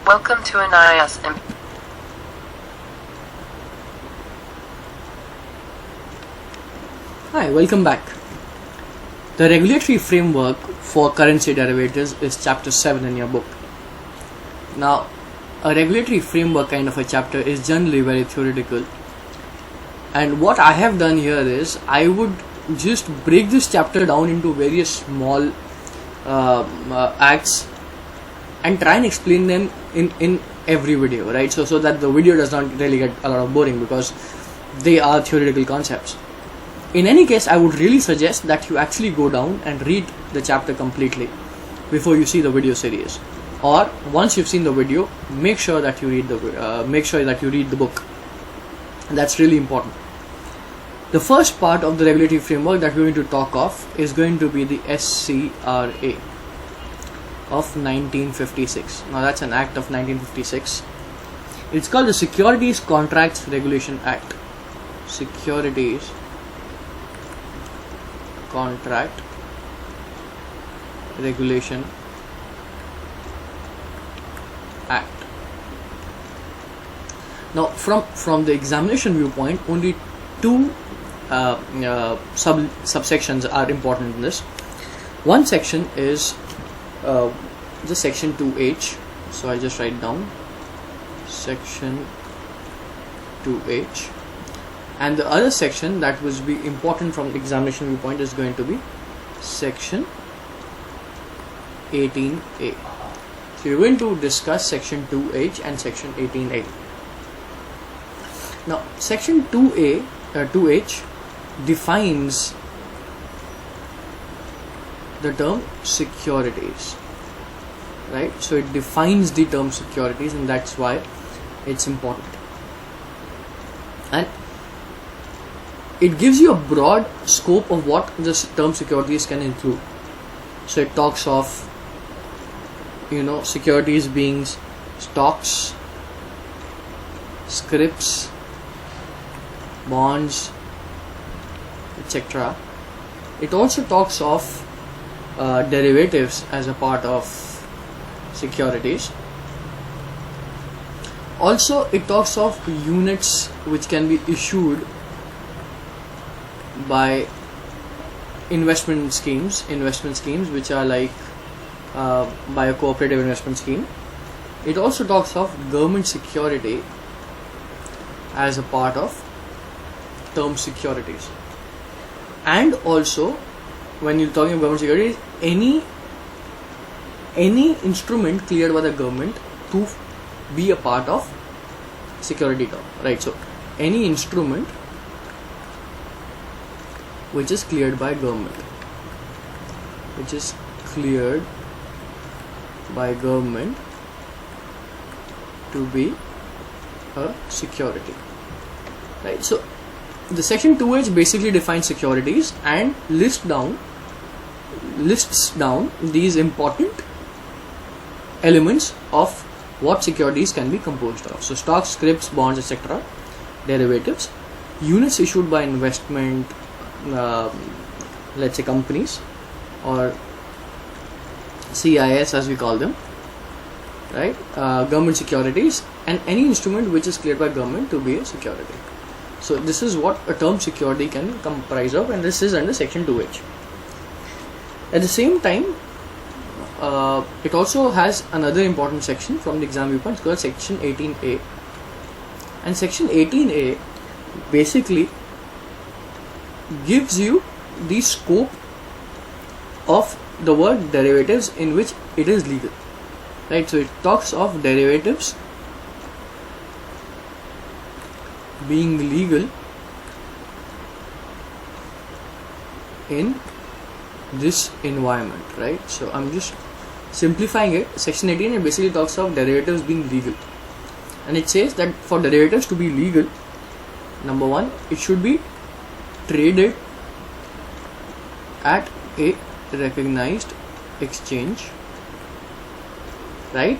Welcome to an ISM. Hi, welcome back. The regulatory framework for currency derivatives is chapter 7 in your book. Now, a regulatory framework kind of a chapter is generally very theoretical. And what I have done here is I would just break this chapter down into various small acts and try and explain them in every video, right? So that the video does not really get a lot of boring because they are theoretical concepts. In any case, I would really suggest that you actually go down and read the chapter completely before you see the video series. Or once you've seen the video, make sure that you read the book. And that's really important. The first part of the regulatory framework that we're going to talk of is going to be the SCRA of 1956. Now that's an act of 1956. It's called the Securities Contracts Regulation Act. Securities Contract Regulation Act. Now from the examination viewpoint, only two subsections are important in this. One section is the section 2H, so I'll just write down section 2H, and the other section that will be important from the examination viewpoint is going to be section 18A. So we're going to discuss section 2H and section 18A. Now section 2H defines the term securities, right? So it defines the term securities, and that's why it's important. And it gives you a broad scope of what this term securities can include. So it talks of, securities being stocks, scrips, bonds, etc. It also talks of derivatives as a part of securities. Also, it talks of units which can be issued by investment schemes which are like by a cooperative investment scheme. It also talks of government security as a part of term securities. And also, when you're talking about government securities, any instrument cleared by the government to be a part of security term, right? So any instrument which is cleared by government, to be a security, right? So the section 2H basically defines securities and lists down these important elements of what securities can be composed of. So stocks, scrips, bonds, etc., derivatives, units issued by investment, let's say companies, or CIS as we call them, right? Government securities, and any instrument which is cleared by government to be a security. So this is what a term security can comprise of, and this is under section 2H. At the same time, it also has another important section from the exam viewpoint called section 18A. And section 18A basically gives you the scope of the word derivatives in which it is legal, right? So it talks of derivatives being legal in this environment, right? So I'm just simplifying it. Section 18 basically talks of derivatives being legal, and it says that for derivatives to be legal, number one, it should be traded at a recognized exchange, right?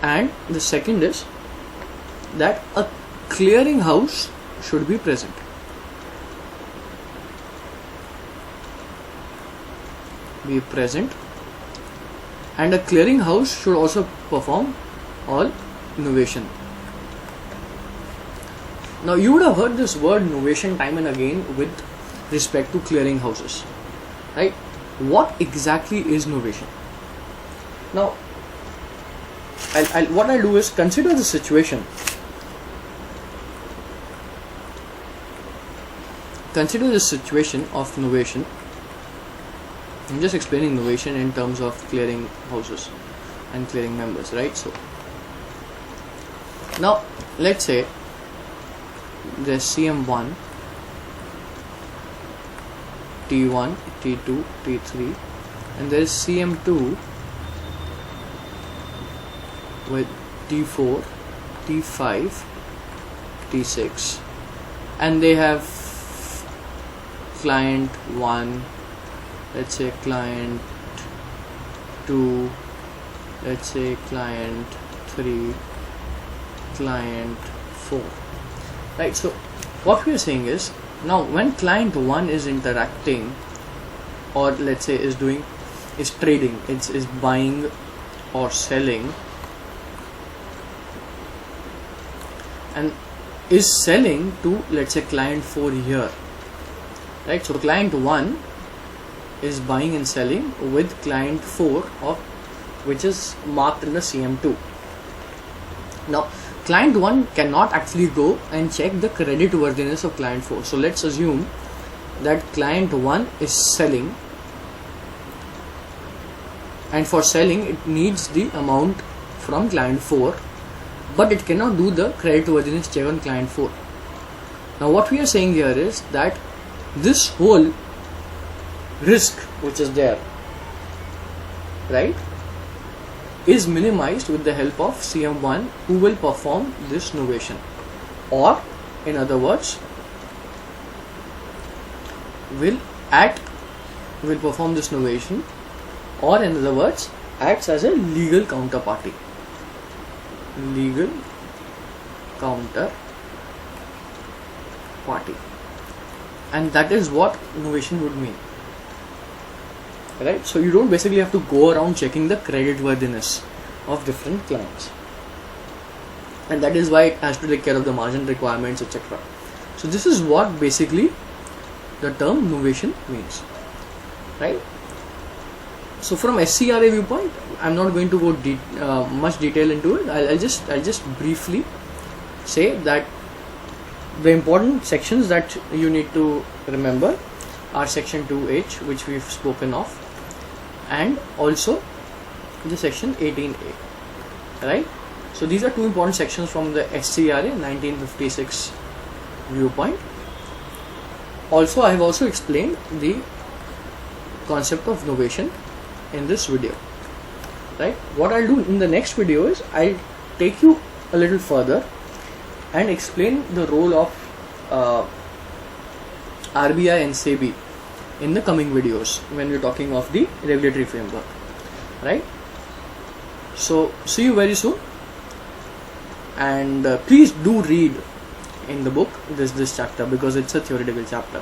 And the second is that a clearing house should be present. And a clearing house should also perform all innovation. Now you would have heard this word innovation time and again with respect to clearing houses, right? What exactly is innovation? Now what I'll do is consider the situation. Consider the situation of innovation. I'm just explaining innovation in terms of clearing houses and clearing members, right? So now let's say there's CM1, T1, T2, T3, and there is CM2 with T4, T5, T6, and they have client 1, let's say client 2, let's say client 3, client 4, right? So what we are saying is, now when client 1 is interacting, or let's say is trading, is buying or selling, and is selling to, let's say, client 4 here, right? So client 1 is buying and selling with client 4 which is marked in the CM2. Now client 1 cannot actually go and check the credit worthiness of client 4. So let's assume that client 1 is selling, and for selling it needs the amount from client 4, but it cannot do the credit worthiness check on client 4. Now what we are saying here is that this whole risk which is there, right, is minimized with the help of CM1, who will perform this innovation, or in other words will perform this innovation, or in other words acts as a legal counterparty. And that is what innovation would mean, right? So you don't basically have to go around checking the credit worthiness of different clients, and that is why it has to take care of the margin requirements, etc. So this is what basically the term innovation means, right? So from SCRA viewpoint, I'm not going to go much detail into it. I'll just briefly say that the important sections that you need to remember are section 2H, which we've spoken of, and also the section 18A, right? So these are two important sections from the SCRA 1956 viewpoint. Also, I have also explained the concept of innovation in this video, right? What I'll do in the next video is I'll take you a little further and explain the role of RBI and SEBI in the coming videos when we're talking of the regulatory framework, right? So see you very soon, and please do read in the book this chapter, because it's a theoretical chapter.